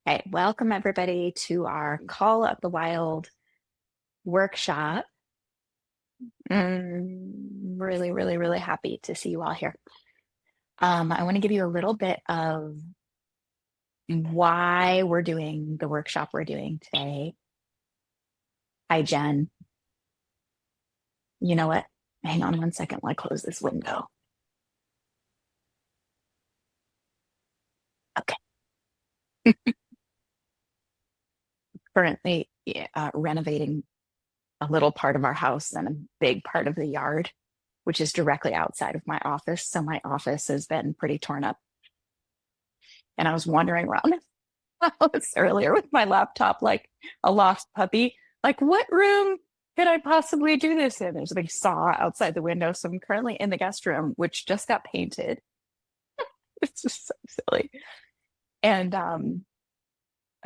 Okay, welcome everybody to our Call of the Wild workshop. Really, really, really happy to see you all here. I want to give you a little bit of why we're doing the workshop we're doing today. Hi, Jen. You know what? Hang on one second while I close this window. Okay. Currently renovating a little part of our house and a big part of the yard, which is directly outside of my office. So my office has been pretty torn up. And I was wandering around house earlier with my laptop, like a lost puppy. Like, what room could I possibly do this in? There's a big saw outside the window. So I'm currently in the guest room, which just got painted. It's just so silly. And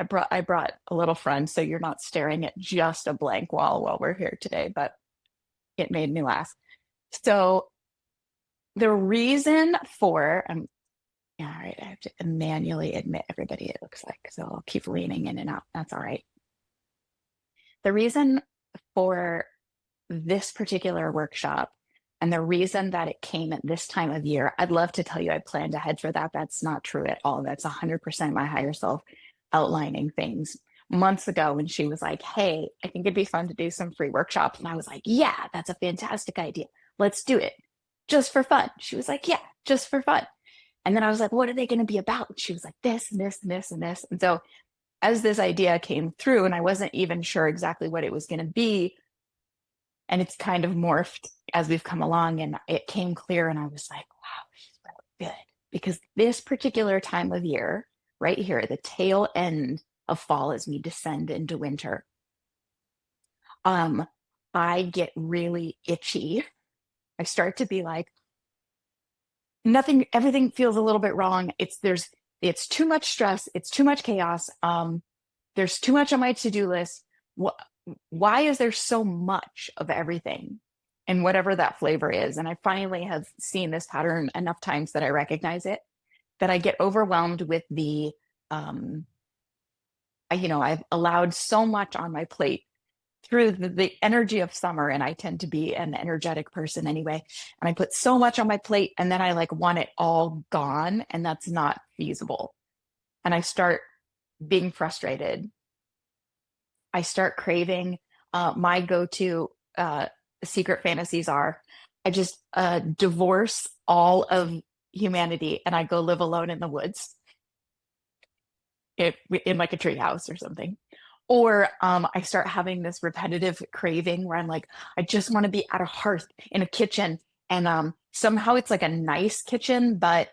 I brought a little friend, so you're not staring at just a blank wall while we're here today, but it made me laugh. So the reason for yeah, all right, I have to manually admit everybody it looks like, so I'll keep leaning in and out. That's all right. The reason for this particular workshop and the reason that it came at this time of year, I'd love to tell you I planned ahead for that. That's not true at all. That's 100% my higher self outlining things months ago when she was like, hey, I think it'd be fun to do some free workshops. And I was like, yeah, that's a fantastic idea. Let's do it just for fun. She was like, yeah, just for fun. And then I was like, what are they going to be about? She was like, this and this and this and this. And so as this idea came through, and I wasn't even sure exactly what it was going to be, and it's kind of morphed as we've come along, and it came clear, and I was like, wow, she's really good. Because this particular time of year, right here, the tail end of fall as we descend into winter, I get really itchy. I start to be like, everything feels a little bit wrong. It's too much stress, it's too much chaos. There's too much on my to-do list. Why is there so much of everything? And whatever that flavor is. And I finally have seen this pattern enough times that I recognize it, that I get overwhelmed with I've allowed so much on my plate through the energy of summer, and I tend to be an energetic person anyway, and I put so much on my plate, and then I like want it all gone, and that's not feasible. And I start being frustrated. I start craving. My go-to secret fantasies are I just divorce all of humanity and I go live alone in the woods, in like a tree house or something. Or I start having this repetitive craving where I'm like, I just want to be at a hearth in a kitchen. And somehow it's like a nice kitchen, but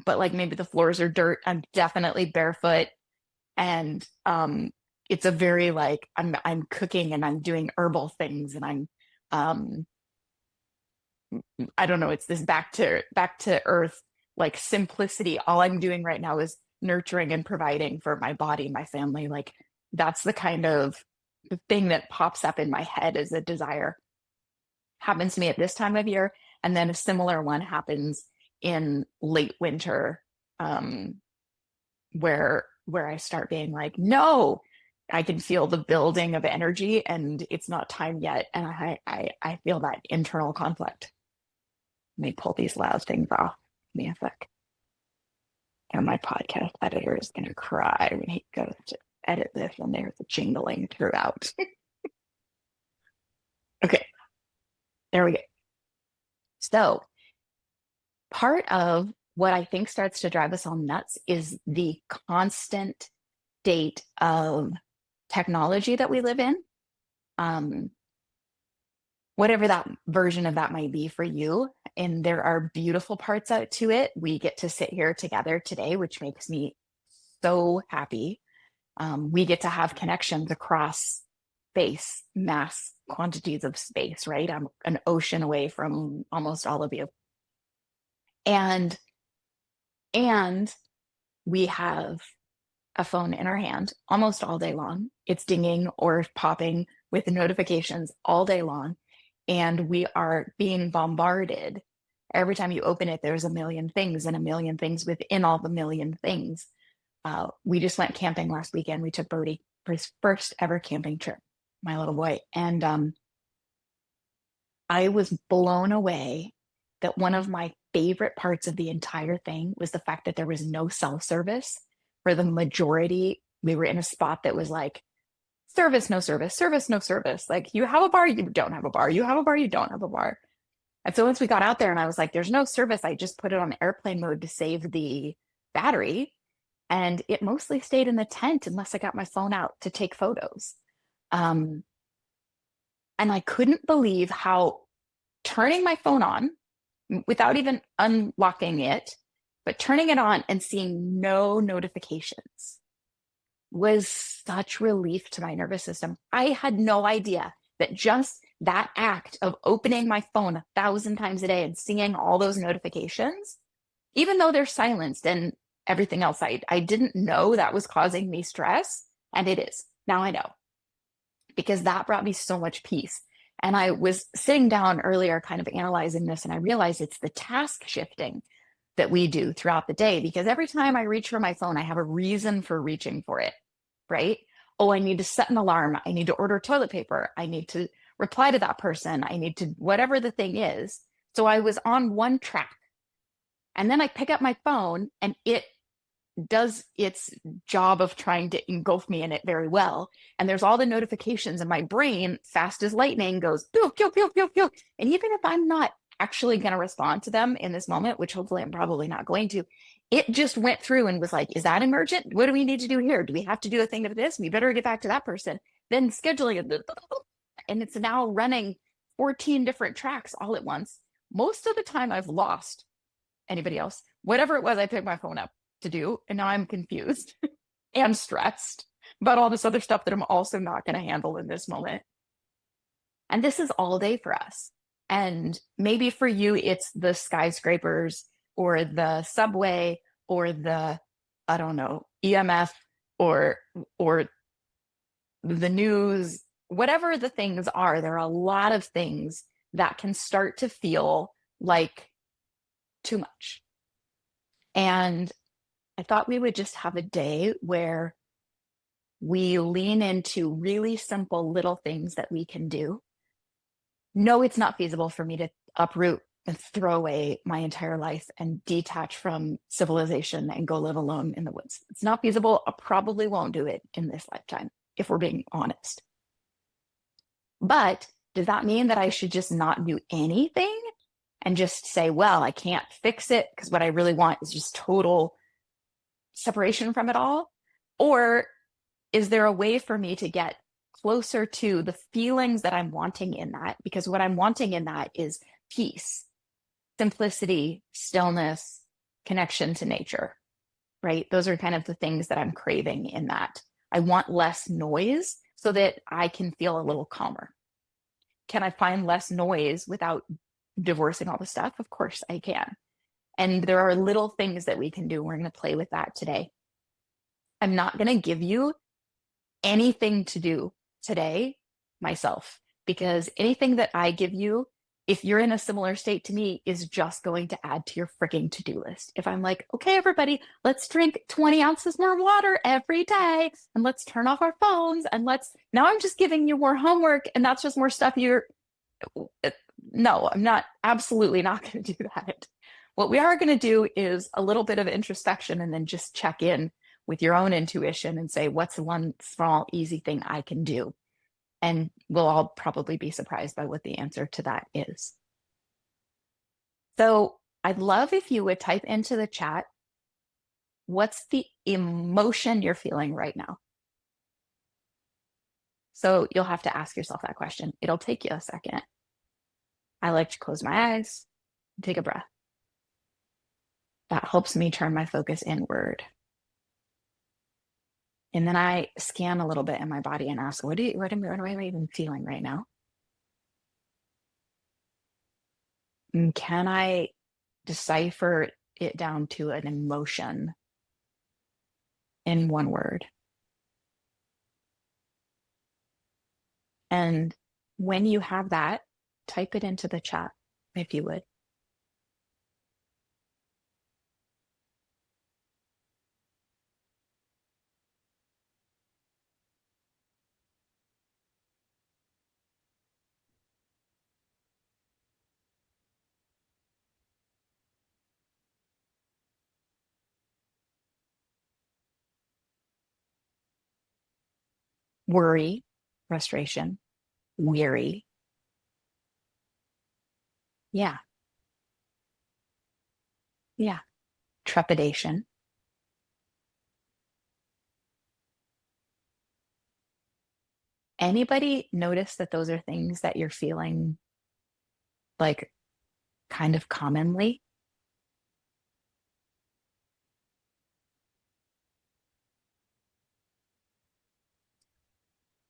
like maybe the floors are dirt. I'm definitely barefoot. And it's a very like I'm cooking and I'm doing herbal things and I'm I don't know, it's this back to earth, like simplicity. All I'm doing right now is nurturing and providing for my body, my family. Like that's the kind of the thing that pops up in my head as a desire. Happens to me at this time of year, and then a similar one happens in late winter, where I start being like, no, I can feel the building of energy and it's not time yet. And I feel that internal conflict. Let me pull these loud things off. Give me a sec. And my podcast editor is going to cry when he goes to edit this and there's a jingling throughout. Okay, there we go. So part of what I think starts to drive us all nuts is the constant state of technology that we live in. Whatever that version of that might be for you. And there are beautiful parts out to it. We get to sit here together today, which makes me so happy. We get to have connections across space, mass quantities of space, right? I'm an ocean away from almost all of you. And we have a phone in our hand almost all day long. It's dinging or popping with notifications all day long. And we are being bombarded. Every time you open it, there's a million things and a million things within all the million things. We just went camping last weekend. We took Bodie for his first ever camping trip, my little boy. And I was blown away that one of my favorite parts of the entire thing was the fact that there was no cell service for the majority. We were in a spot that was like service, no service, service, no service. Like you have a bar, you don't have a bar. You have a bar, you don't have a bar. And so once we got out there and I was like, there's no service, I just put it on airplane mode to save the battery. And it mostly stayed in the tent unless I got my phone out to take photos. Um, and I couldn't believe how turning my phone on without even unlocking it, but turning it on and seeing no notifications was such relief to my nervous system. I had no idea that just that act of opening my phone 1,000 times a day and seeing all those notifications, even though they're silenced and everything else, I didn't know that was causing me stress. And it is. Now I know, because that brought me so much peace. And I was sitting down earlier, kind of analyzing this, and I realized it's the task shifting that we do throughout the day. Because every time I reach for my phone, I have a reason for reaching for it, right? Oh, I need to set an alarm. I need to order toilet paper. I need to reply to that person. I need to, whatever the thing is. So I was on one track. And then I pick up my phone and it does its job of trying to engulf me in it very well. And there's all the notifications, and my brain, fast as lightning, goes pew, pew, pew, pew, pew. And even if I'm not actually going to respond to them in this moment, which hopefully I'm probably not going to, it just went through and was like, is that emergent? What do we need to do here? Do we have to do a thing of this? We better get back to that person. Then scheduling it. And it's now running 14 different tracks all at once. Most of the time I've lost anybody else. Whatever it was, I picked my phone up to do, and now I'm confused and stressed about all this other stuff that I'm also not going to handle in this moment. And this is all day for us. And maybe for you, it's the skyscrapers or the subway or the, I don't know, EMF or the news, whatever the things are. There are a lot of things that can start to feel like too much. And I thought we would just have a day where we lean into really simple little things that we can do. No, it's not feasible for me to uproot and throw away my entire life and detach from civilization and go live alone in the woods. It's not feasible. I probably won't do it in this lifetime, if we're being honest. But does that mean that I should just not do anything and just say, well, I can't fix it because what I really want is just total separation from it all? Or is there a way for me to get closer to the feelings that I'm wanting in that? Because what I'm wanting in that is peace, simplicity, stillness, connection to nature, right? Those are kind of the things that I'm craving in that. I want less noise so that I can feel a little calmer. Can I find less noise without divorcing all the stuff? Of course I can. And there are little things that we can do. We're going to play with that today. I'm not going to give you anything to do today myself, because anything that I give you, if you're in a similar state to me, is just going to add to your freaking to-do list. If I'm like, okay, everybody, let's drink 20 ounces more water every day and let's turn off our phones and now I'm just giving you more homework and that's just more stuff no, I'm not, absolutely not going to do that. What we are going to do is a little bit of introspection and then just check in with your own intuition and say, what's the one small, easy thing I can do? And we'll all probably be surprised by what the answer to that is. So I'd love if you would type into the chat, what's the emotion you're feeling right now? So you'll have to ask yourself that question. It'll take you a second. I like to close my eyes, take a breath. That helps me turn my focus inward. And then I scan a little bit in my body and ask, what am I even feeling right now? And can I decipher it down to an emotion in one word? And when you have that, type it into the chat, if you would. worry, frustration, weary. Yeah. Yeah. Trepidation. Anybody notice that those are things that you're feeling like kind of commonly?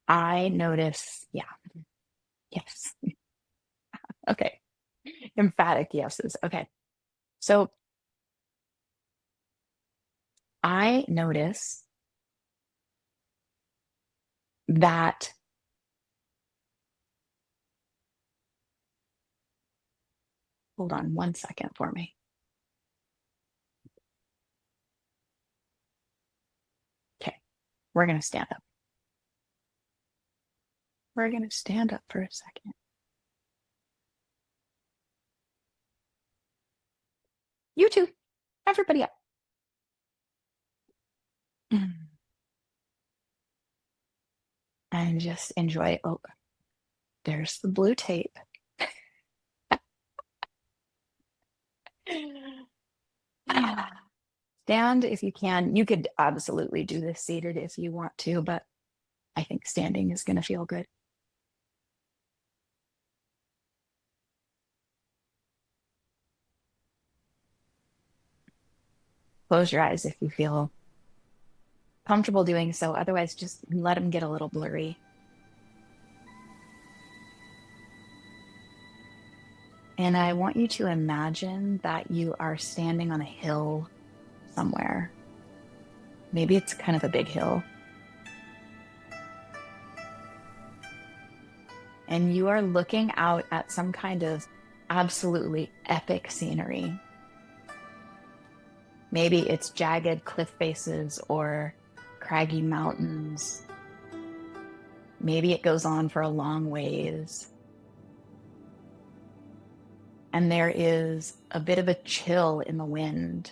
I notice, yeah, yes. Okay. Emphatic yeses. Okay. So I notice that, hold on 1 second for me. Okay. We're going to stand up. We're going to stand up for a second. You too. Everybody up. And just enjoy. Oh, there's the blue tape. Stand if you can. You could absolutely do this seated if you want to, but I think standing is going to feel good. Close your eyes if you feel comfortable doing so. Otherwise, just let them get a little blurry. And I want you to imagine that you are standing on a hill somewhere. Maybe it's kind of a big hill. And you are looking out at some kind of absolutely epic scenery. Maybe it's jagged cliff faces or craggy mountains. Maybe it goes on for a long ways. And there is a bit of a chill in the wind.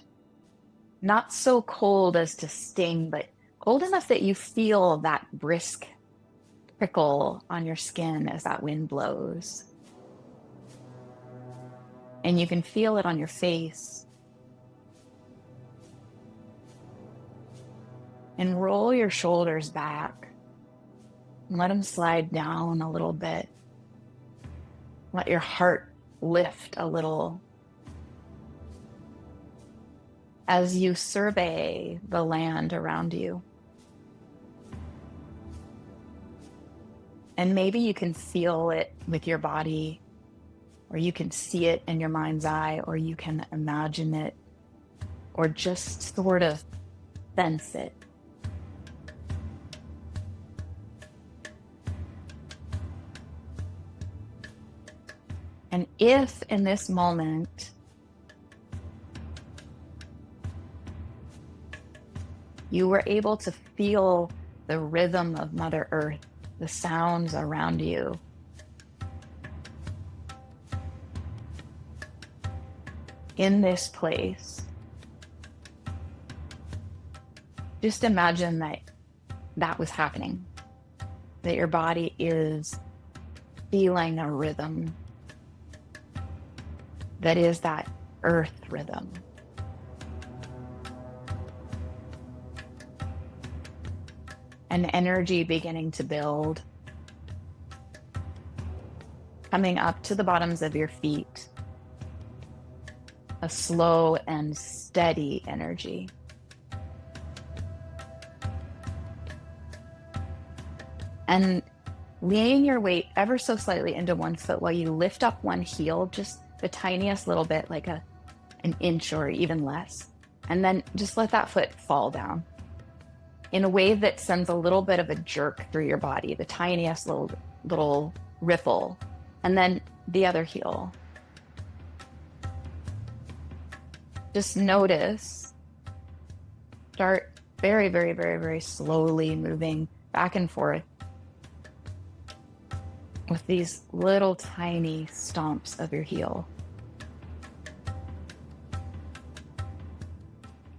Not so cold as to sting, but cold enough that you feel that brisk prickle on your skin as that wind blows. And you can feel it on your face. And roll your shoulders back. And let them slide down a little bit. Let your heart lift a little as you survey the land around you. And maybe you can feel it with your body, or you can see it in your mind's eye, or you can imagine it, or just sort of sense it. And if in this moment you were able to feel the rhythm of Mother Earth, the sounds around you, in this place, just imagine that that was happening, that your body is feeling a rhythm that is that earth rhythm. An energy beginning to build, coming up to the bottoms of your feet, a slow and steady energy. And leaning your weight ever so slightly into one foot while you lift up one heel, just the tiniest little bit, like an inch or even less. And then just let that foot fall down in a way that sends a little bit of a jerk through your body, the tiniest little riffle. And then the other heel. Just notice, start very, very, very, very slowly moving back and forth with these little tiny stomps of your heel.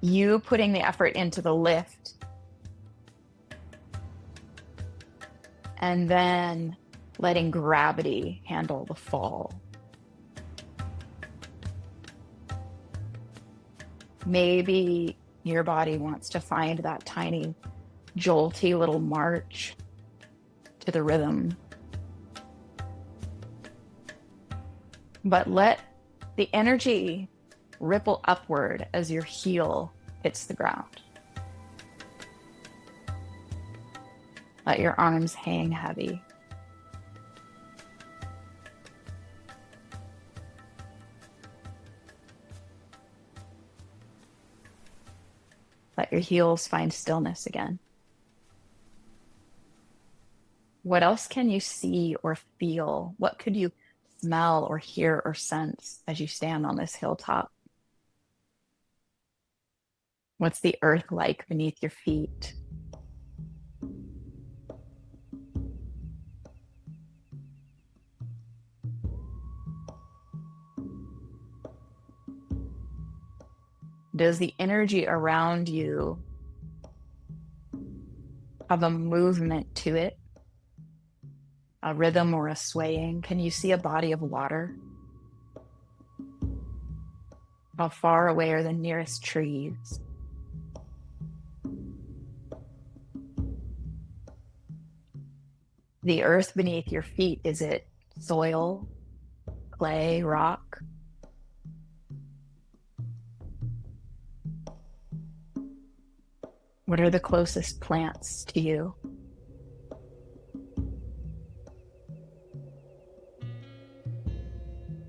You putting the effort into the lift and then letting gravity handle the fall. Maybe your body wants to find that tiny, jolty little march to the rhythm. But let the energy ripple upward as your heel hits the ground. Let your arms hang heavy. Let your heels find stillness again. What else can you see or feel? What could you smell or hear or sense as you stand on this hilltop? What's the earth like beneath your feet? Does the energy around you have a movement to it? A rhythm or a swaying? Can you see a body of water? How far away are the nearest trees? The earth beneath your feet, is it soil, clay, rock? What are the closest plants to you?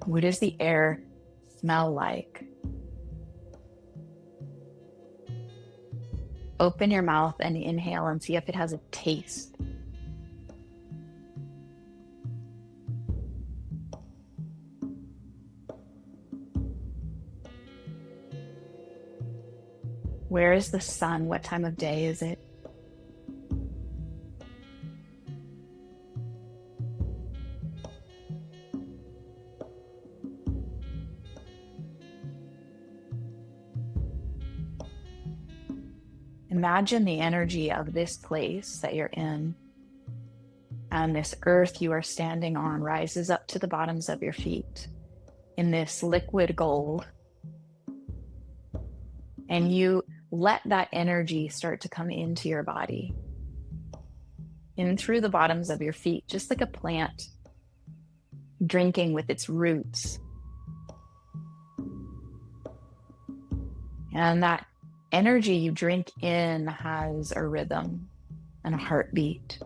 What does the air smell like? Open your mouth and inhale and see if it has a taste. Where is the sun? What time of day is it? Imagine the energy of this place that you're in, and this earth you are standing on rises up to the bottoms of your feet in this liquid gold. And you let that energy start to come into your body, in through the bottoms of your feet, just like a plant drinking with its roots. And that energy you drink in has a rhythm and a heartbeat.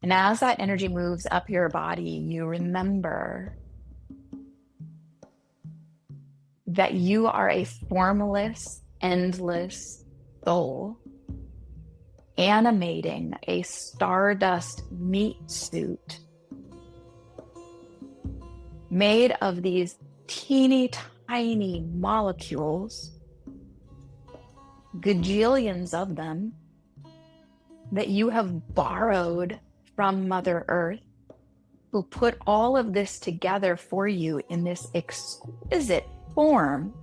And as that energy moves up your body, you remember that you are a formless, endless soul animating a stardust meat suit made of these teeny tiny molecules, gajillions of them, that you have borrowed from Mother Earth, who put all of this together for you in this exquisite form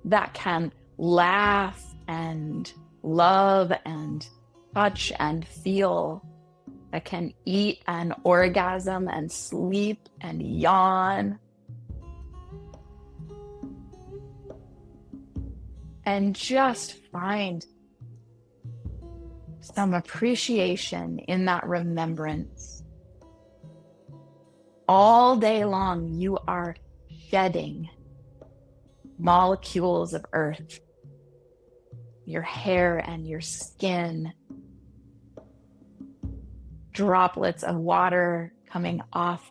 that can laugh and love and touch and feel, that can eat and orgasm and sleep and yawn. And just find some appreciation in that remembrance. All day long, you are shedding molecules of earth, your hair and your skin, droplets of water coming off,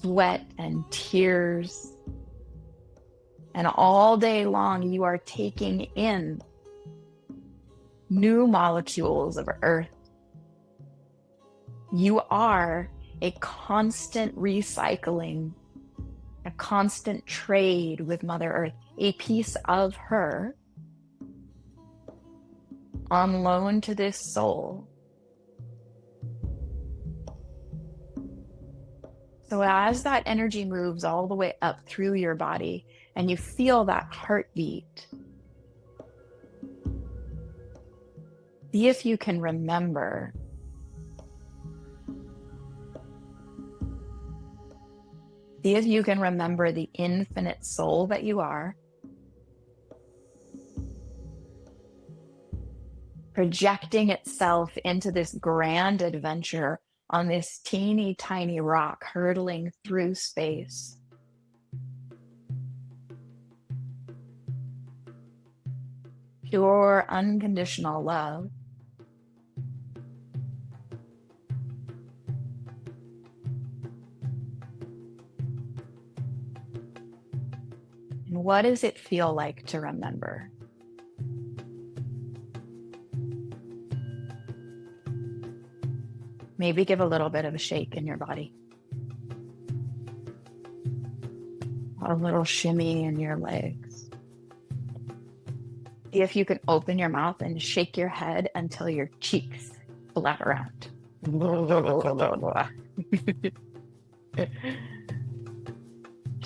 sweat and tears. And all day long, you are taking in new molecules of earth. You are a constant recycling, a constant trade with Mother Earth, a piece of her on loan to this soul. So as that energy moves all the way up through your body and you feel that heartbeat, See if you can remember the infinite soul that you are, projecting itself into this grand adventure on this teeny tiny rock, hurtling through space. Pure, unconditional love. And what does it feel like to remember? Maybe give a little bit of a shake in your body. A little shimmy in your legs. See if you can open your mouth and shake your head until your cheeks flap around.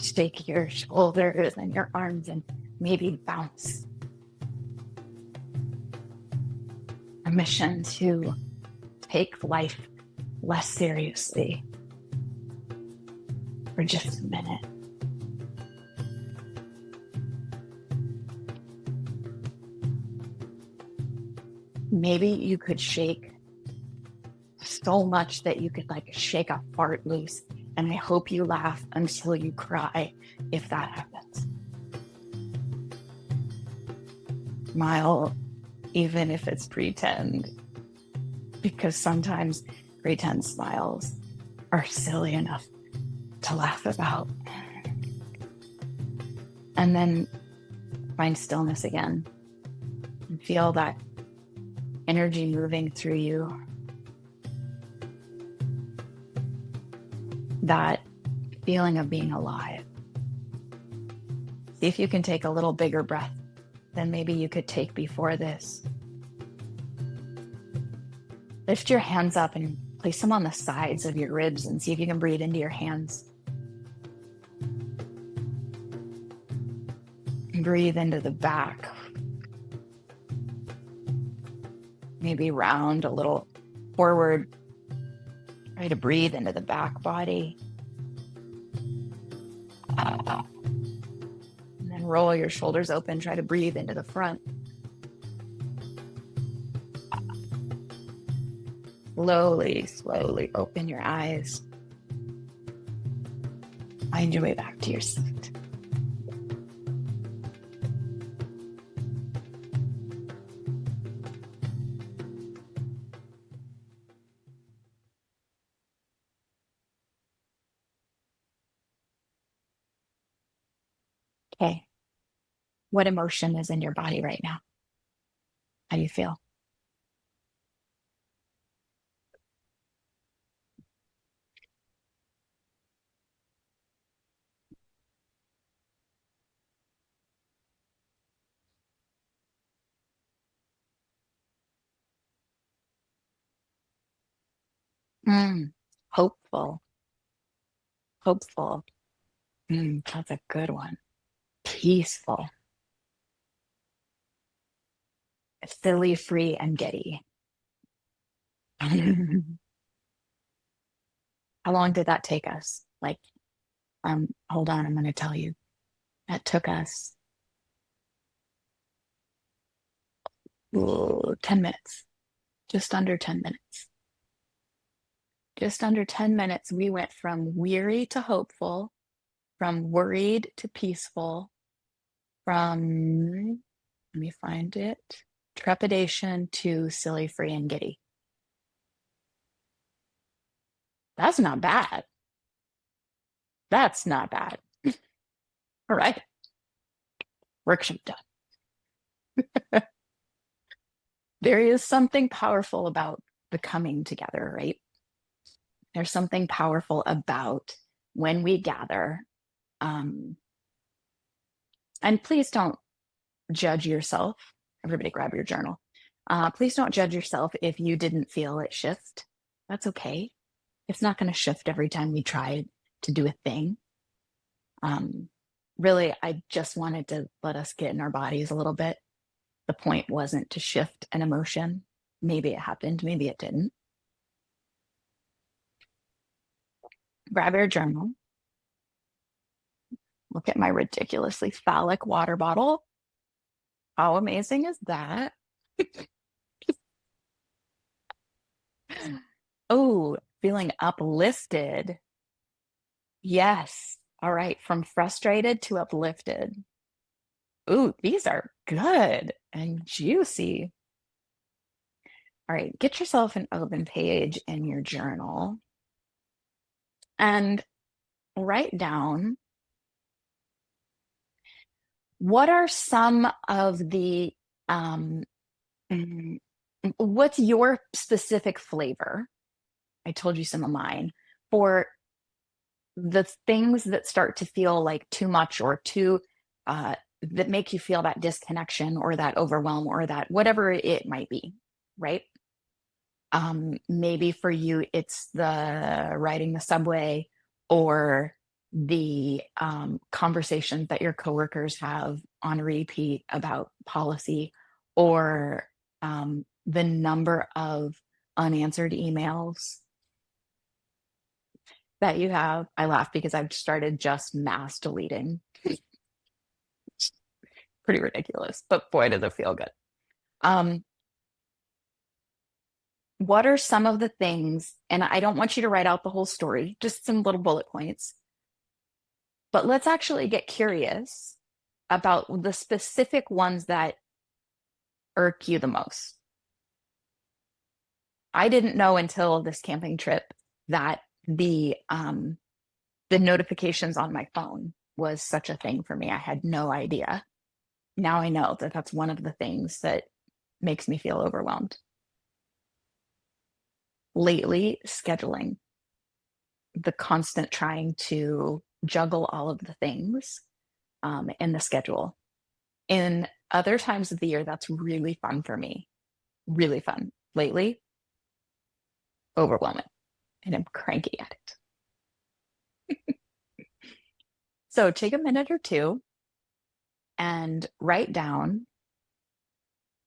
Shake your shoulders and your arms and maybe bounce. A mission to take life less seriously for just a minute. Maybe you could shake so much that you could like shake a fart loose. And I hope you laugh until you cry if that happens. Smile, even if it's pretend, because sometimes pretend smiles are silly enough to laugh about. And then find stillness again and feel that energy moving through you. That feeling of being alive. See if you can take a little bigger breath than maybe you could take before this. Lift your hands up and place them on the sides of your ribs and see if you can breathe into your hands. And breathe into the back. Maybe round a little forward. Try to breathe into the back body. And then roll your shoulders open. Try to breathe into the front. Slowly open your eyes. Find your way back to your seat. Okay. What emotion is in your body right now? How do you feel? Hopeful. Hopeful. That's a good one. Peaceful. Silly, free, and giddy. How long did that take us? Like, hold on, I'm going to tell you. That took us 10 minutes, just under 10 minutes. Just under 10 minutes, we went from weary to hopeful, from worried to peaceful, from, let me find it, trepidation to silly, free, and giddy. That's not bad. That's not bad. All right. Workshop done. There is something powerful about the coming together, right? There's something powerful about when we gather. And please don't judge yourself. Everybody grab your journal. Please don't judge yourself if you didn't feel it shift. That's okay. It's not going to shift every time we try to do a thing. Really, I just wanted to let us get in our bodies a little bit. The point wasn't to shift an emotion. Maybe it happened, maybe it didn't. Grab your journal, look at my ridiculously phallic water bottle. How amazing is that? Oh, feeling uplifted. Yes. All right. From frustrated to uplifted. Ooh, these are good and juicy. All right. Get yourself an open page in your journal and write down what are some of the, um, mm, what's your specific flavor? I told you some of mine for the things that start to feel like too much or too that make you feel that disconnection or that overwhelm or that whatever it might be, right? Maybe for you it's the riding the subway or the conversations that your coworkers have on repeat about policy or the number of unanswered emails that you have. I laugh because I've started just mass deleting. Pretty ridiculous, but boy, does it feel good. Um, what are some of the things, and I don't want you to write out the whole story, just some little bullet points, but let's actually get curious about the specific ones that irk you the most. I didn't know until this camping trip that the notifications on my phone was such a thing for me. I had no idea. Now I know that that's one of the things that makes me feel overwhelmed. Lately, scheduling, the constant trying to juggle all of the things in the schedule. In other times of the year, that's really fun for me. Really fun. Lately, overwhelming. And I'm cranky at it. So take a minute or two and write down.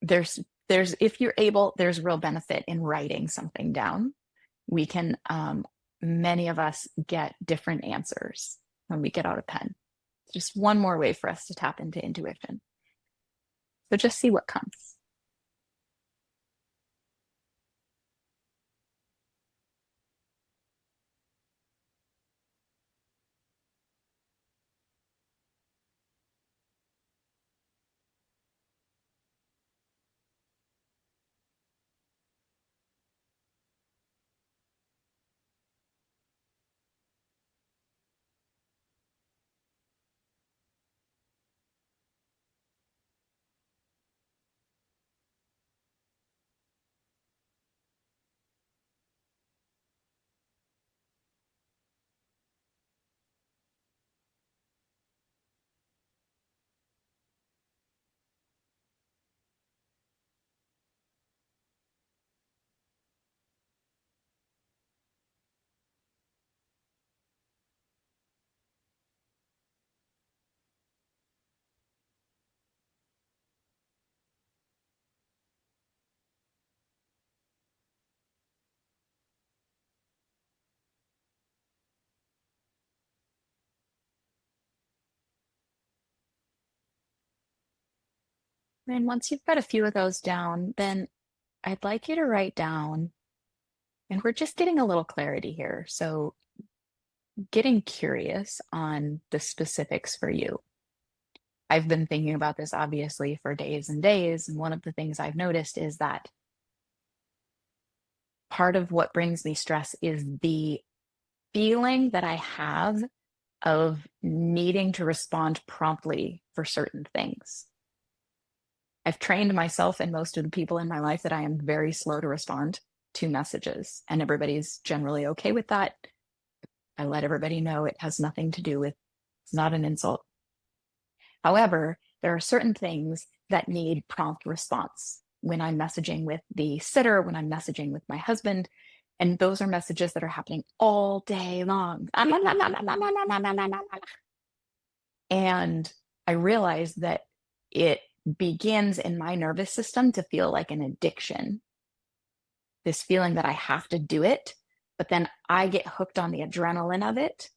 There's if you're able, there's real benefit in writing something down. We can many of us get different answers when we get out a pen. It's just one more way for us to tap into intuition. So just see what comes. And once you've got a few of those down, then I'd like you to write down, and we're just getting a little clarity here. So getting curious on the specifics for you. I've been thinking about this obviously for days and days. And one of the things I've noticed is that part of what brings me stress is the feeling that I have of needing to respond promptly for certain things. I've trained myself and most of the people in my life that I am very slow to respond to messages, and everybody's generally okay with that. I let everybody know it has nothing to do with, it's not an insult. However, there are certain things that need prompt response when I'm messaging with the sitter, when I'm messaging with my husband, and those are messages that are happening all day long. And I realized that it begins in my nervous system to feel like an addiction this feeling that I have to do it, but then I get hooked on the adrenaline of it.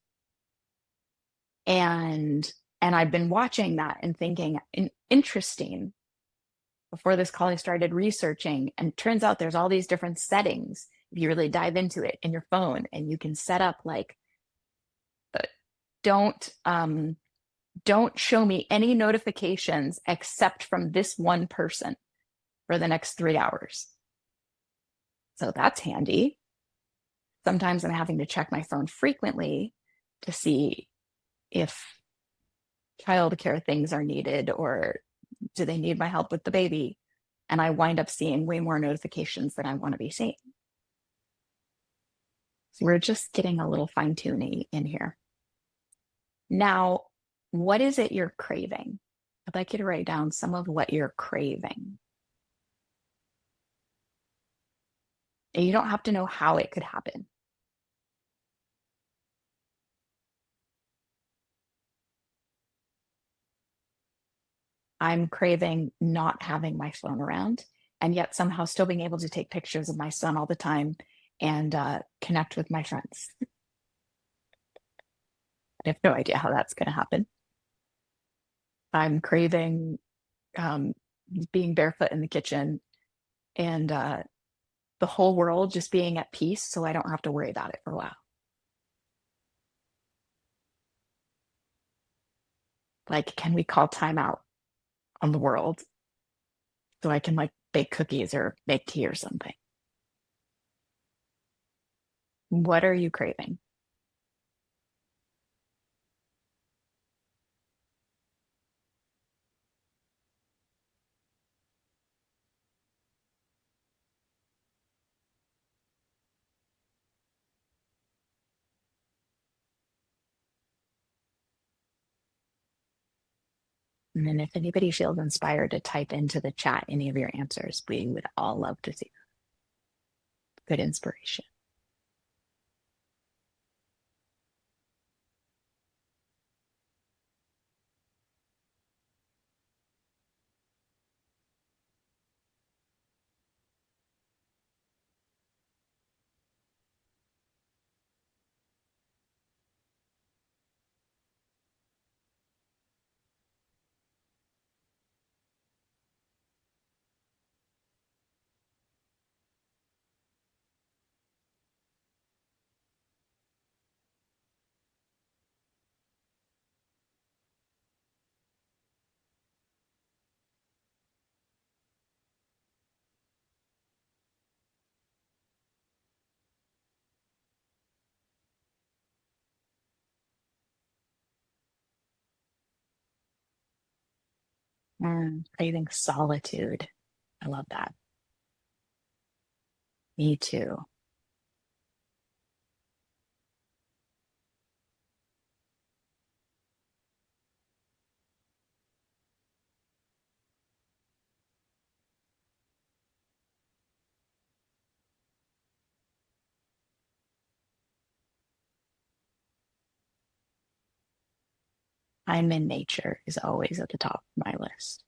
And I've been watching that and thinking, interesting. Before this call, I started researching, and turns out there's all these different settings if you really dive into it in your phone, and you can set up like don't don't show me any notifications except from this one person for the next 3 hours. So that's handy. Sometimes I'm having to check my phone frequently to see if childcare things are needed, or do they need my help with the baby? And I wind up seeing way more notifications than I want to be seeing. So we're just getting a little fine tuning in here. Now, what is it you're craving? I'd like you to write down some of what you're craving. And you don't have to know how it could happen. I'm craving not having my phone around, and yet somehow still being able to take pictures of my son all the time and connect with my friends. I have no idea how that's going to happen. I'm craving being barefoot in the kitchen and the whole world just being at peace so I don't have to worry about it for a while. Like, can we call timeout on the world so I can like bake cookies or make tea or something? What are you craving? And then if anybody feels inspired to type into the chat any of your answers, we would all love to see good inspiration. Craving solitude. I love that. Me too. I'm in nature is always at the top of my list.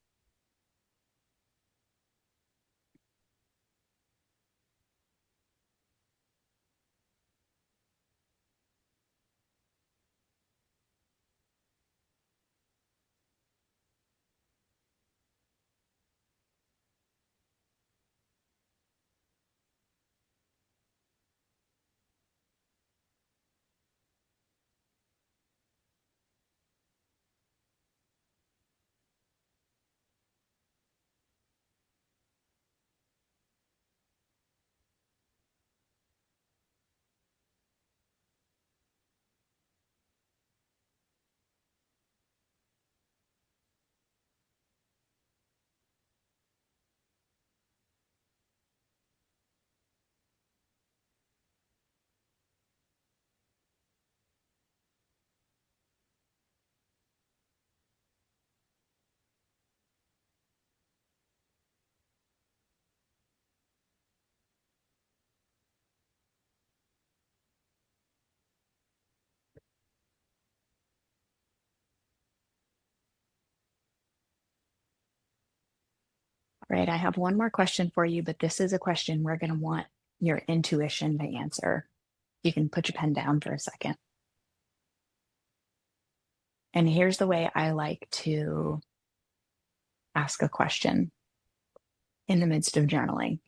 All right, I have one more question for you, but this is a question we're going to want your intuition to answer. You can put your pen down for a second. And here's the way I like to ask a question in the midst of journaling.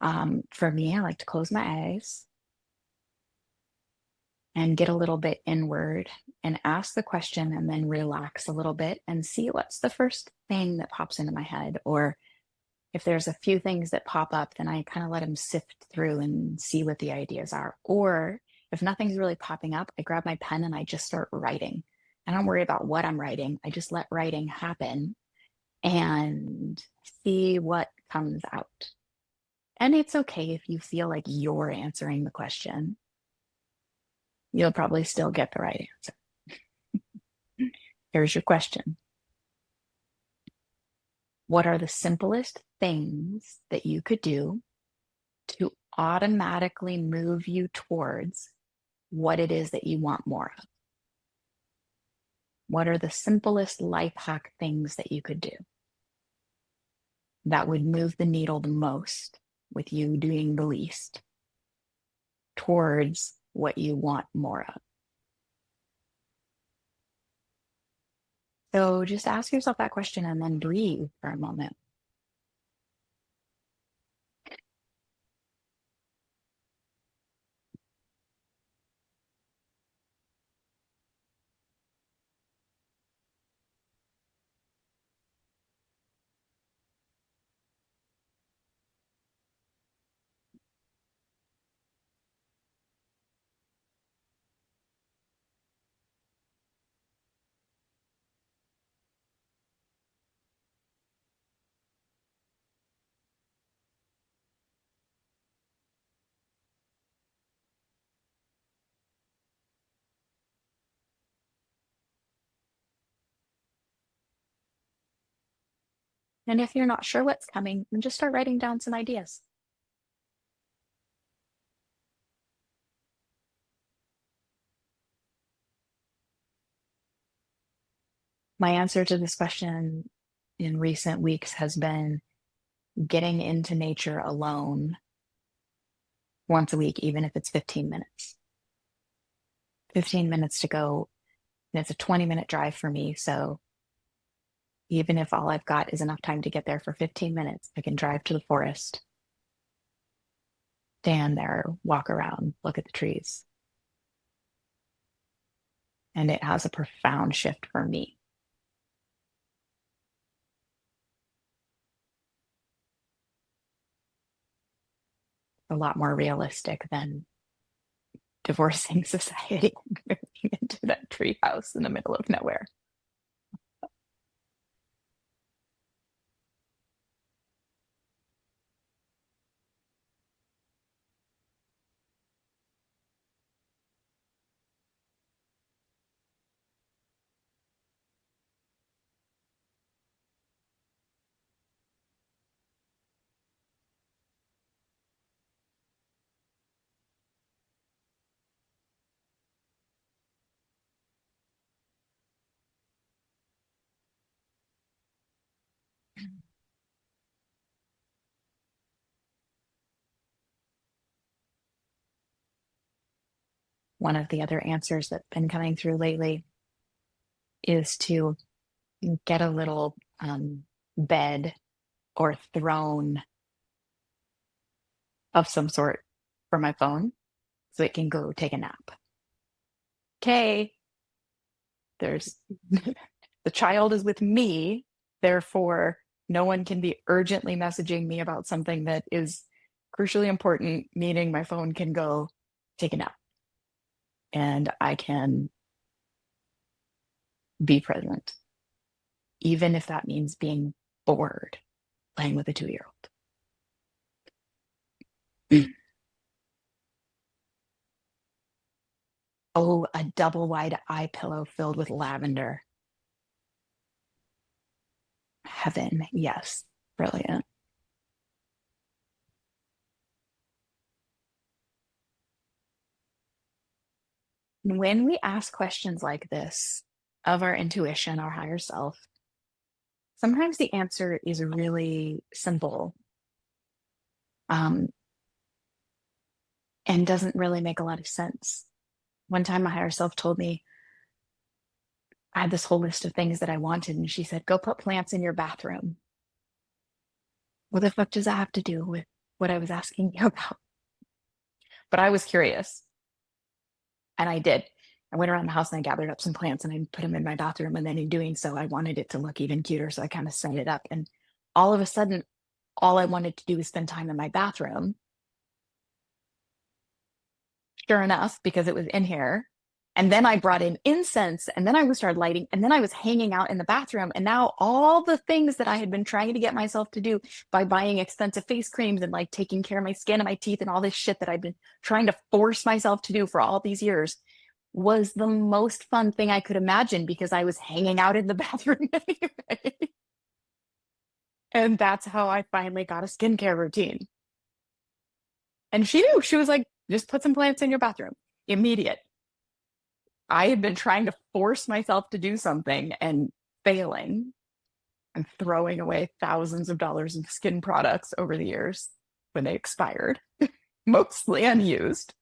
For me, I like to close my eyes and get a little bit inward and ask the question and then relax a little bit and see what's the first thing that pops into my head. Or if there's a few things that pop up, then I kind of let them sift through and see what the ideas are. Or if nothing's really popping up, I grab my pen and I just start writing. I don't worry about what I'm writing. I just let writing happen and see what comes out. And it's okay if you feel like you're answering the question. You'll probably still get the right answer. Here's your question. What are the simplest things that you could do to automatically move you towards what it is that you want more of? What are the simplest life hack things that you could do that would move the needle the most with you doing the least towards what you want more of? So just ask yourself that question and then breathe for a moment. And if you're not sure what's coming, then just start writing down some ideas. My answer to this question in recent weeks has been getting into nature alone once a week, even if it's 15 minutes. 15 minutes to go. And it's a 20-minute drive for me. So even if all I've got is enough time to get there for 15 minutes, I can drive to the forest, stand there, walk around, look at the trees. And it has a profound shift for me. A lot more realistic than divorcing society and moving into that tree house in the middle of nowhere. One of the other answers that's been coming through lately is to get a little bed or throne of some sort for my phone so it can go take a nap. Okay, there's the child is with me, therefore no one can be urgently messaging me about something that is crucially important, meaning my phone can go take a nap and I can be present, even if that means being bored playing with a 2-year-old. Oh, a double wide eye pillow filled with lavender. Heaven, yes, brilliant. When we ask questions like this of our intuition, our higher self, sometimes the answer is really simple. Um, and doesn't really make a lot of sense. One time my higher self told me I had this whole list of things that I wanted, and she said, go put plants in your bathroom. What the fuck does that have to do with what I was asking you about? But I was curious, and I did. I went around the house and I gathered up some plants and I put them in my bathroom. And then in doing so, I wanted it to look even cuter. So I kind of set it up. And all of a sudden, all I wanted to do was spend time in my bathroom. Sure enough, because it was in here. And then I brought in incense and then I started lighting and then I was hanging out in the bathroom. And now all the things that I had been trying to get myself to do by buying expensive face creams and like taking care of my skin and my teeth and all this shit that I've been trying to force myself to do for all these years was the most fun thing I could imagine because I was hanging out in the bathroom anyway. And that's how I finally got a skincare routine. And she knew, she was like, just put some plants in your bathroom. Immediate. I had been trying to force myself to do something and failing and throwing away thousands of dollars of skin products over the years when they expired, mostly unused.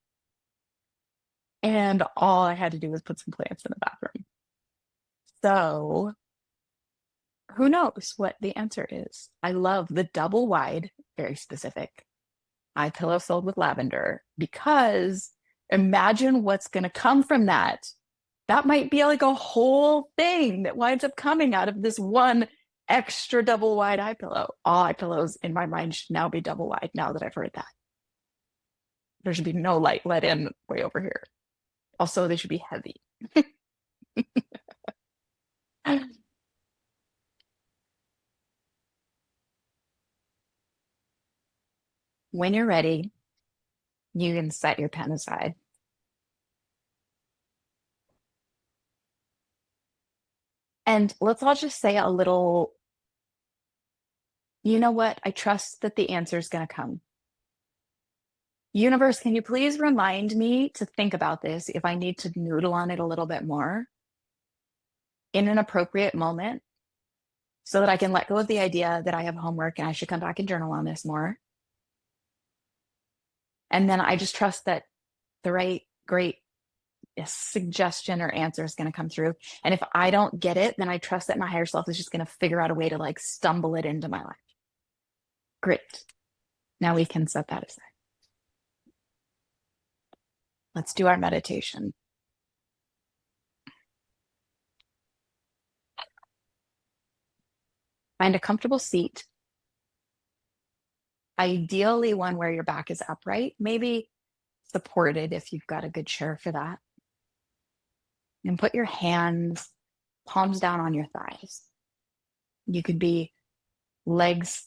And all I had to do was put some plants in the bathroom. So who knows what the answer is? I love the double wide, very specific eye pillow filled with lavender because imagine what's going to come from that. That might be like a whole thing that winds up coming out of this one extra double wide eye pillow. All eye pillows in my mind should now be double wide now that I've heard that. There should be no light let in way over here. Also, they should be heavy. When you're ready, you can set your pen aside. And let's all just say a little, you know what? I trust that the answer is going to come. Universe, can you please remind me to think about this if I need to noodle on it a little bit more in an appropriate moment so that I can let go of the idea that I have homework and I should come back and journal on this more. And then I just trust that the right, great suggestion or answer is going to come through. And if I don't get it, then I trust that my higher self is just going to figure out a way to like stumble it into my life. Great. Now we can set that aside. Let's do our meditation. Find a comfortable seat. Ideally one where your back is upright, maybe supported if you've got a good chair for that. And put your hands, palms down on your thighs. You could be legs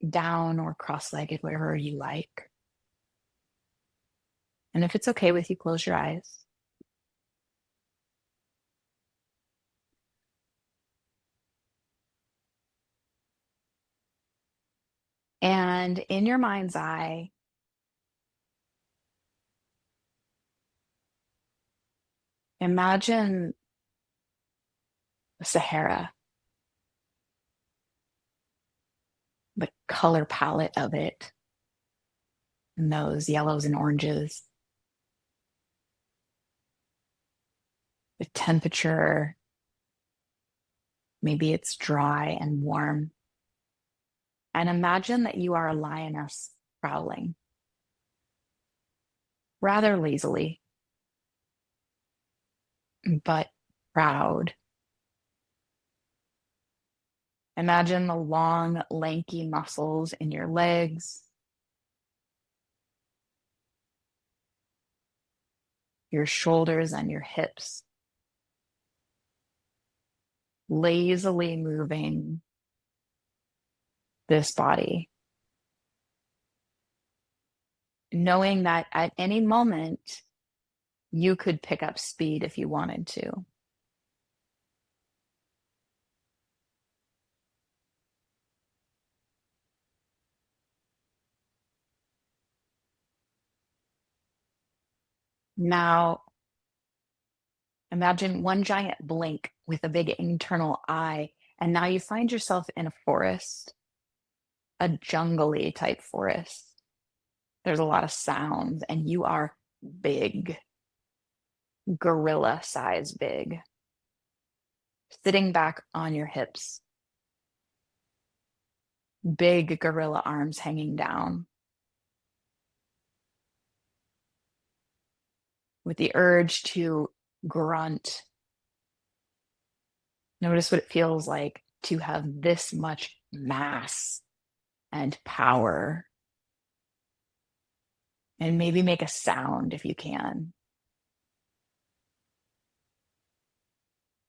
down or cross-legged, wherever you like. And if it's okay with you, close your eyes. And in your mind's eye, imagine the Sahara, the color palette of it, and those yellows and oranges, the temperature, maybe it's dry and warm. And imagine that you are a lioness prowling, rather lazily, but proud. Imagine the long, lanky muscles in your legs, your shoulders and your hips, lazily moving this body, knowing that at any moment you could pick up speed if you wanted to. Now, imagine one giant blink with a big internal eye, and now you find yourself in a forest, a jungly type forest. There's a lot of sounds, and you are big, gorilla size big, sitting back on your hips, big gorilla arms hanging down, with the urge to grunt. Notice what it feels like to have this much mass and power. And maybe make a sound if you can.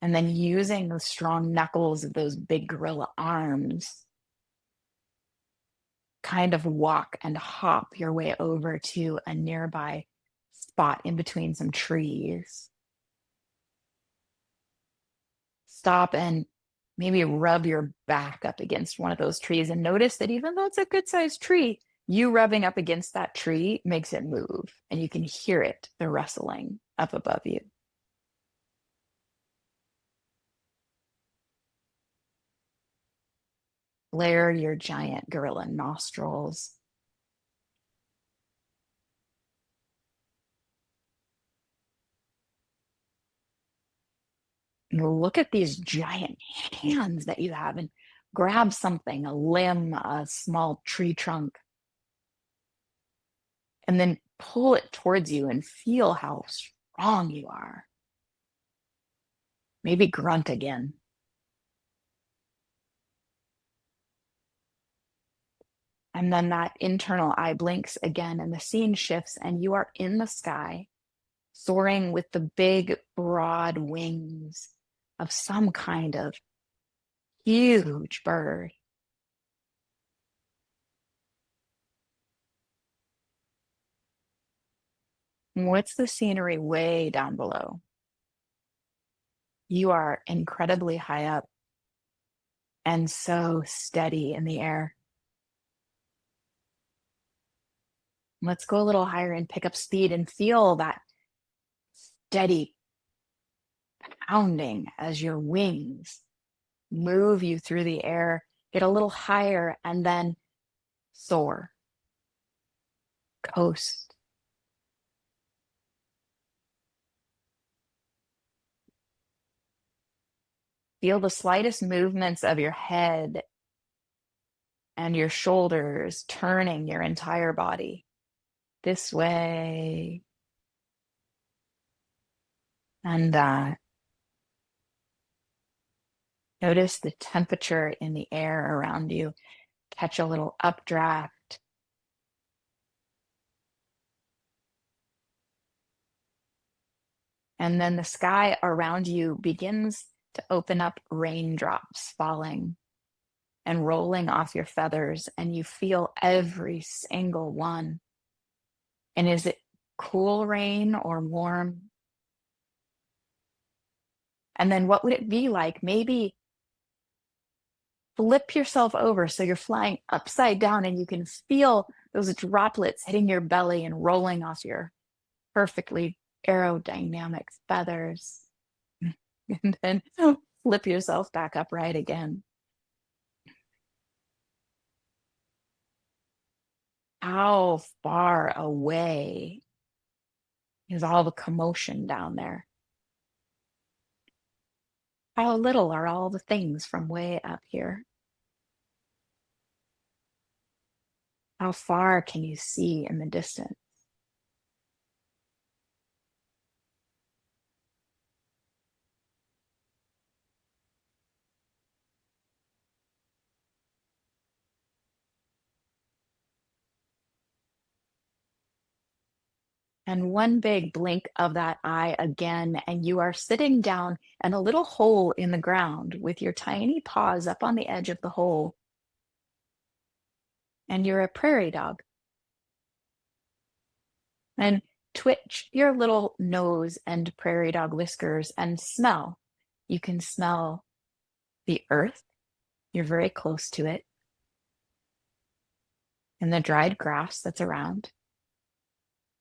And then using the strong knuckles of those big gorilla arms, kind of walk and hop your way over to a nearby spot in between some trees. Stop and maybe rub your back up against one of those trees and notice that even though it's a good sized tree, you rubbing up against that tree makes it move, and you can hear it, the rustling up above you. Flare your giant gorilla nostrils. And look at these giant hands that you have and grab something, a limb, a small tree trunk, and then pull it towards you and feel how strong you are. Maybe grunt again. And then that internal eye blinks again and the scene shifts and you are in the sky, soaring with the big, broad wings of some kind of huge bird. What's the scenery way down below? You are incredibly high up and so steady in the air. Let's go a little higher and pick up speed and feel that steady pounding as your wings move you through the air. Get a little higher and then soar. Coast. Feel the slightest movements of your head and your shoulders turning your entire body this way and that. Notice the temperature in the air around you. Catch a little updraft. And then the sky around you begins to open up, raindrops falling and rolling off your feathers, and you feel every single one. And is it cool rain or warm? And then what would it be like? Maybe flip yourself over so you're flying upside down and you can feel those droplets hitting your belly and rolling off your perfectly aerodynamic feathers. And then flip yourself back upright again. How far away is all the commotion down there? How little are all the things from way up here? How far can you see in the distance? And one big blink of that eye again, and you are sitting down in a little hole in the ground with your tiny paws up on the edge of the hole. And you're a prairie dog. And twitch your little nose and prairie dog whiskers and smell. You can smell the earth. You're very close to it. And the dried grass that's around.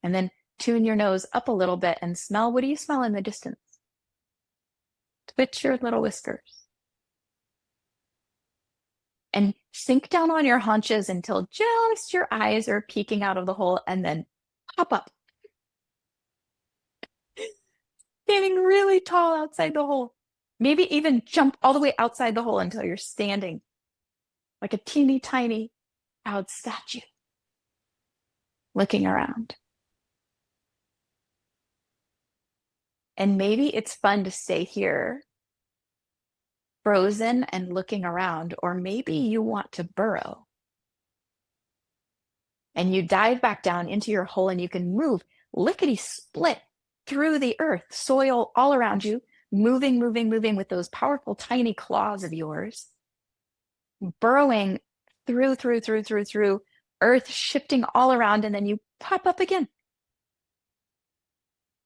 And then tune your nose up a little bit and smell. What do you smell in the distance? Twitch your little whiskers. And Sink down on your haunches until just your eyes are peeking out of the hole, and then pop up, standing really tall outside the hole. Maybe even jump all the way outside the hole until you're standing like a teeny tiny cloud statue, looking around. And maybe it's fun to stay here, frozen and looking around, or maybe you want to burrow. And you dive back down into your hole and you can move lickety split through the earth, soil all around you, moving with those powerful tiny claws of yours, burrowing through, earth shifting all around, and then you pop up again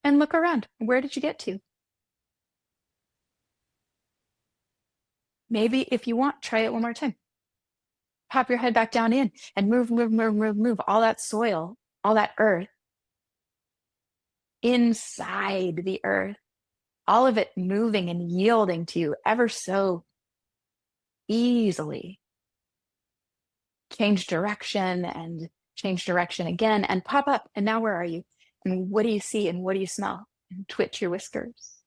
and look around. Where did you get to? Maybe if you want, try it one more time. Pop your head back down in and move all that soil, all that earth inside the earth, all of it moving and yielding to you ever so easily. Change direction again and pop up. And now where are you? And what do you see and what do you smell? And twitch your whiskers.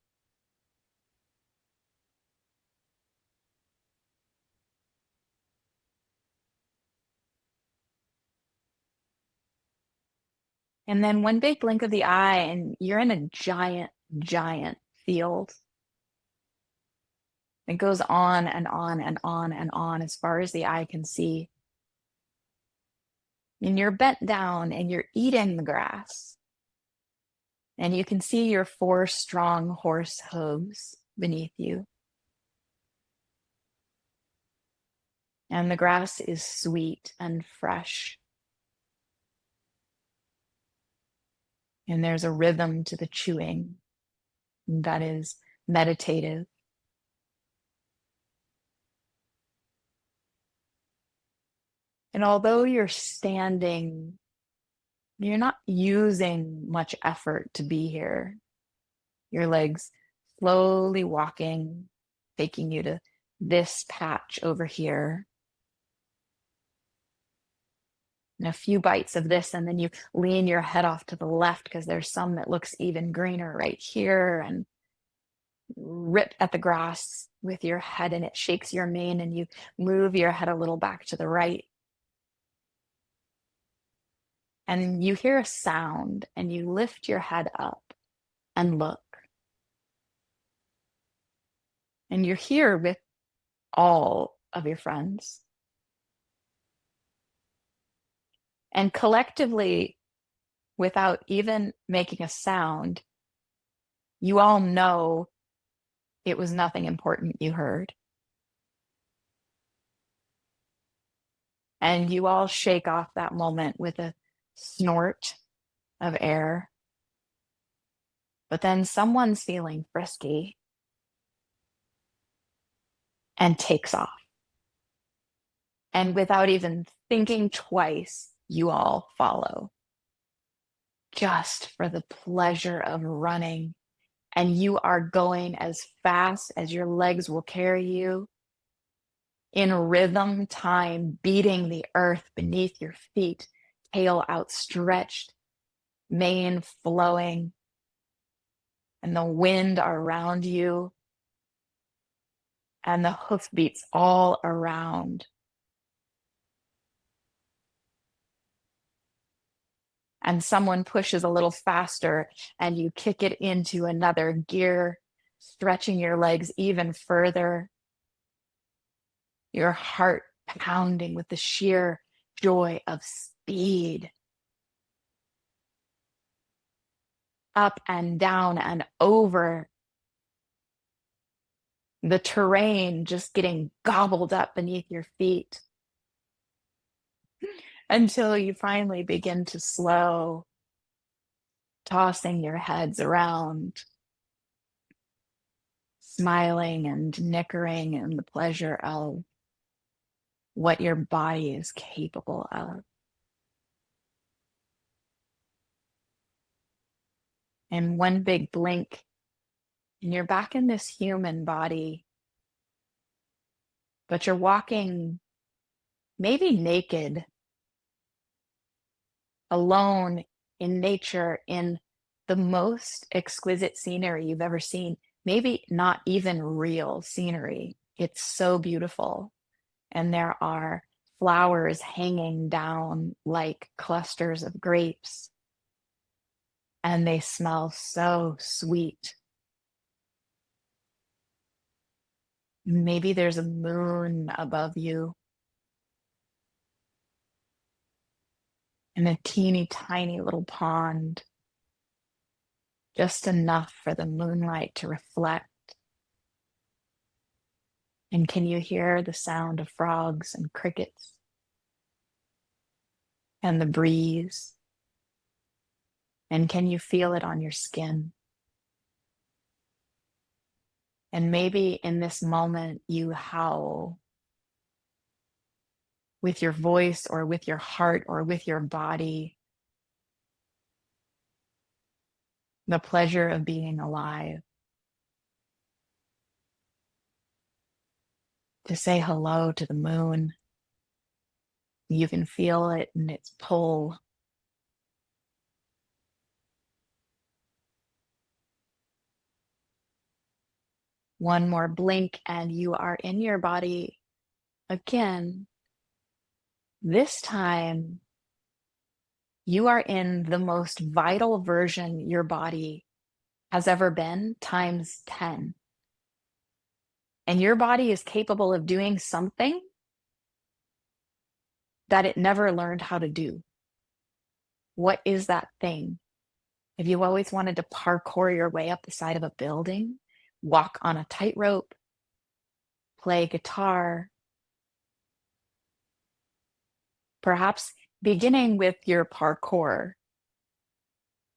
And then one big blink of the eye, and you're in a giant field. It goes on and on and on and on as far as the eye can see. And you're bent down and you're eating the grass. And you can see your 4 strong horse hooves beneath you. And the grass is sweet and fresh. And there's a rhythm to the chewing that is meditative. And although you're standing, you're not using much effort to be here. Your legs slowly walking, taking you to this patch over here. And a few bites of this, and then you lean your head off to the left because there's some that looks even greener right here, and rip at the grass with your head and it shakes your mane, and you move your head a little back to the right. And you hear a sound and you lift your head up and look. And you're here with all of your friends. And collectively, without even making a sound, you all know it was nothing important you heard. And you all shake off that moment with a snort of air. But then someone's feeling frisky and takes off. And without even thinking twice, you all follow. Just for the pleasure of running. And you are going as fast as your legs will carry you, in rhythm time, beating the earth beneath your feet, tail outstretched, mane flowing, and the wind around you, and the hoofbeats all around. And someone pushes a little faster and you kick it into another gear, stretching your legs even further. Your heart pounding with the sheer joy of speed. Up and down and over the terrain, just getting gobbled up beneath your feet. Until you finally begin to slow, tossing your heads around, smiling and nickering in the pleasure of what your body is capable of. And one big blink, and you're back in this human body, but you're walking maybe naked, alone in nature, in the most exquisite scenery you've ever seen. Maybe not even real scenery. It's so beautiful. And there are flowers hanging down like clusters of grapes, and they smell so sweet. Maybe there's a moon above you and a teeny tiny little pond, just enough for the moonlight to reflect. And can you hear the sound of frogs and crickets and the breeze? And can you feel it on your skin? And maybe in this moment you howl with your voice or with your heart or with your body, the pleasure of being alive, to say hello to the moon. You can feel it in its pull. One more blink and you are in your body again. This time, you are in the most vital version your body has ever been, times 10. And your body is capable of doing something that it never learned how to do. What is that thing? If you always wanted to parkour your way up the side of a building, walk on a tightrope, play guitar, perhaps beginning with your parkour.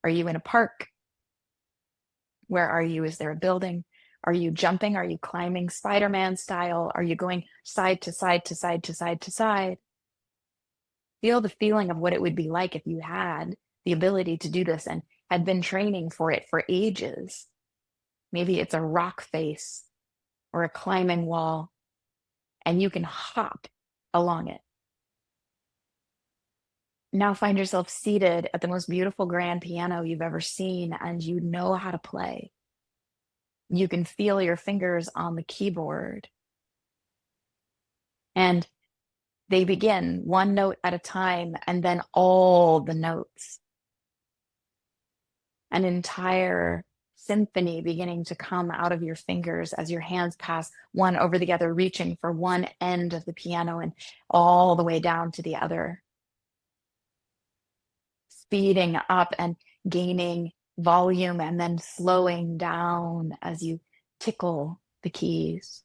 Are you in a park? Where are you? Is there a building? Are you jumping? Are you climbing Spider-Man style? Are you going side to side to side to side to side? Feel the feeling of what it would be like if you had the ability to do this and had been training for it for ages. Maybe it's a rock face or a climbing wall, and you can hop along it. Now find yourself seated at the most beautiful grand piano you've ever seen, and you know how to play. You can feel your fingers on the keyboard. And they begin one note at a time, and then all the notes. An entire symphony beginning to come out of your fingers as your hands pass one over the other, reaching for one end of the piano and all the way down to the other. Speeding up and gaining volume and then slowing down as you tickle the keys.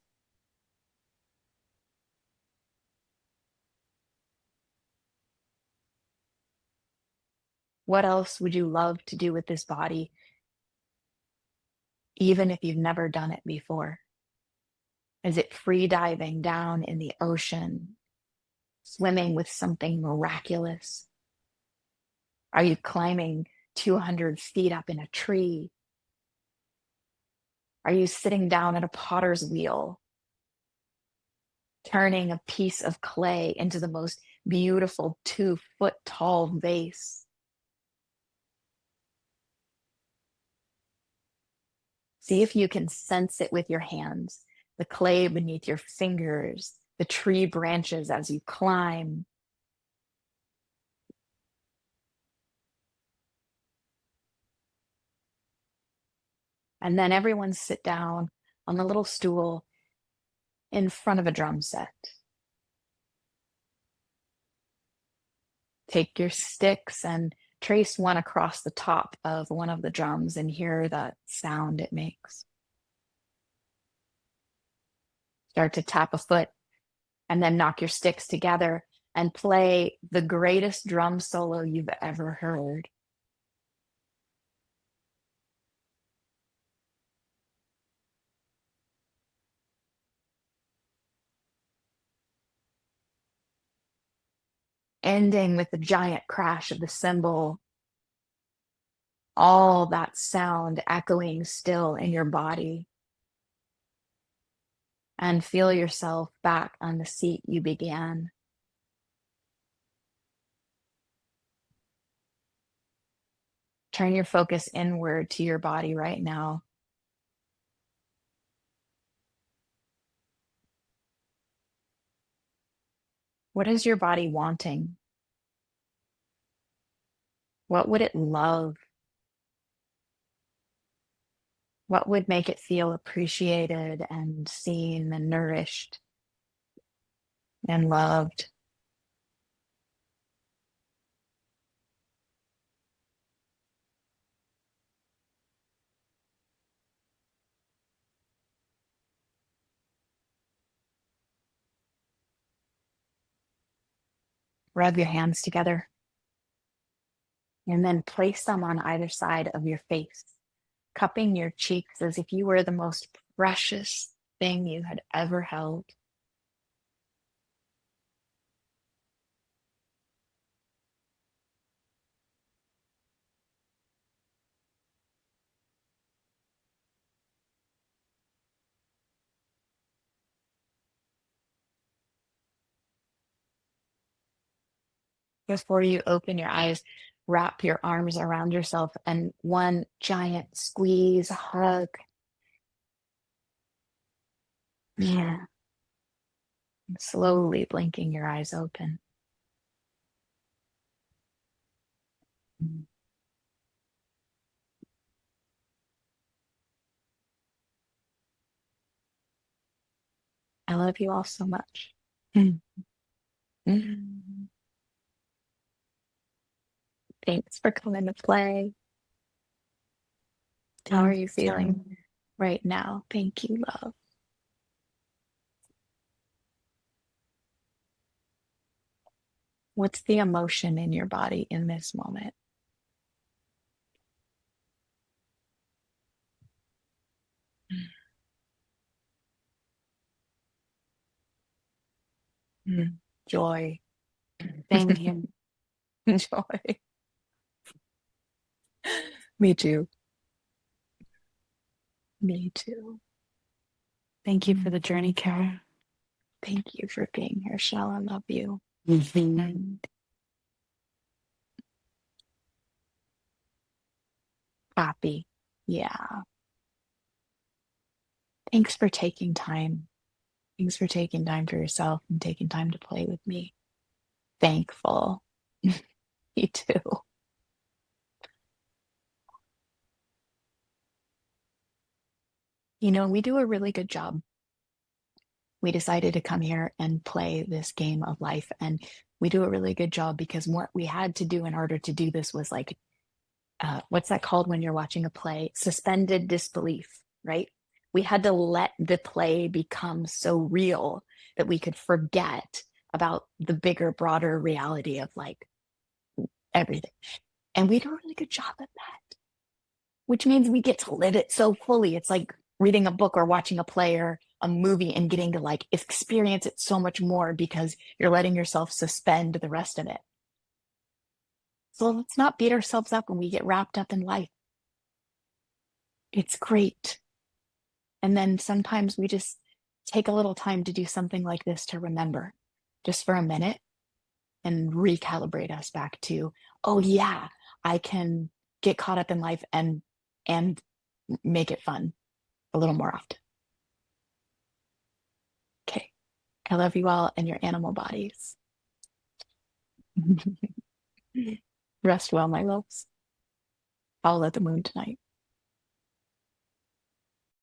What else would you love to do with this body, even if you've never done it before? Is it free diving down in the ocean, swimming with something miraculous? Are you climbing 200 feet up in a tree? Are you sitting down at a potter's wheel, turning a piece of clay into the most beautiful 2-foot tall vase? See if you can sense it with your hands, the clay beneath your fingers, the tree branches as you climb. And then everyone sit down on the little stool in front of a drum set. Take your sticks and trace one across the top of one of the drums and hear the sound it makes. Start to tap a foot and then knock your sticks together and play the greatest drum solo you've ever heard. Ending with the giant crash of the cymbal, all that sound echoing still in your body. And feel yourself back on the seat you began. Turn your focus inward to your body right now. What is your body wanting? What would it love? What would make it feel appreciated and seen and nourished and loved? Rub your hands together and then place them on either side of your face, cupping your cheeks as if you were the most precious thing you had ever held. Before you open your eyes, wrap your arms around yourself and one giant squeeze, hug. Yeah. Slowly blinking your eyes open. I love you all so much. Thanks for coming to play. How are you feeling right now? Thank you, love. What's the emotion in your body in this moment? Joy. Same here. Joy. Me too. Me too. Thank you for the journey, Cara. Thank you for being here, Shell. I love you. Happy. Yeah. Thanks for taking time. Thanks for taking time for yourself and taking time to play with me. Thankful. Me too. You know, we do a really good job. We decided to come here and play this game of life, and we do a really good job because what we had to do in order to do this was like, what's that called when you're watching a play? Suspended disbelief, right? We had to let the play become so real that we could forget about the bigger, broader reality of like everything. And we do a really good job at that, which means we get to live it so fully. It's like reading a book or watching a play or a movie and getting to like experience it so much more because you're letting yourself suspend the rest of it. So let's not beat ourselves up when we get wrapped up in life. It's great. And then sometimes we just take a little time to do something like this to remember just for a minute and recalibrate us back to, oh yeah, I can get caught up in life and make it fun a little more often. Okay. I love you all and your animal bodies. Rest well, my loves. I'll let the moon tonight.